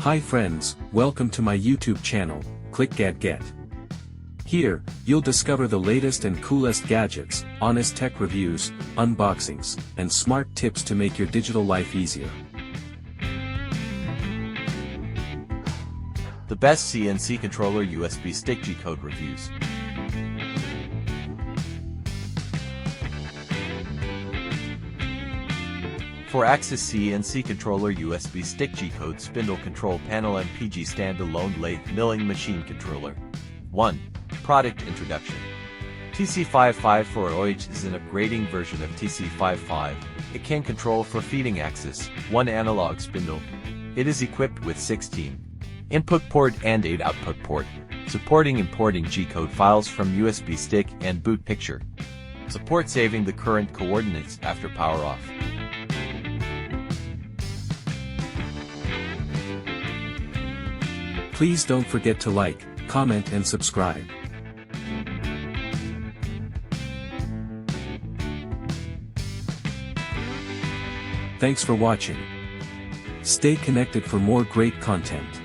Hi friends, welcome to my YouTube channel, clickgatget. Here, you'll discover the latest and coolest gadgets, honest tech reviews, unboxings, and smart tips to make your digital life easier. The best CNC controller USB stick G-code reviews. For Axis CNC controller USB stick G-code spindle control panel MPG standalone lathe milling machine controller. 1. Product introduction. TC554OH is an upgrading version of TC55. It can control for feeding axis, 1 analog spindle. It is equipped with 16 input port and 8 output port, supporting importing G-code files from USB stick and boot picture. Support saving the current coordinates after power off. Please don't forget to like, comment and subscribe. Thanks for watching. Stay connected for more great content.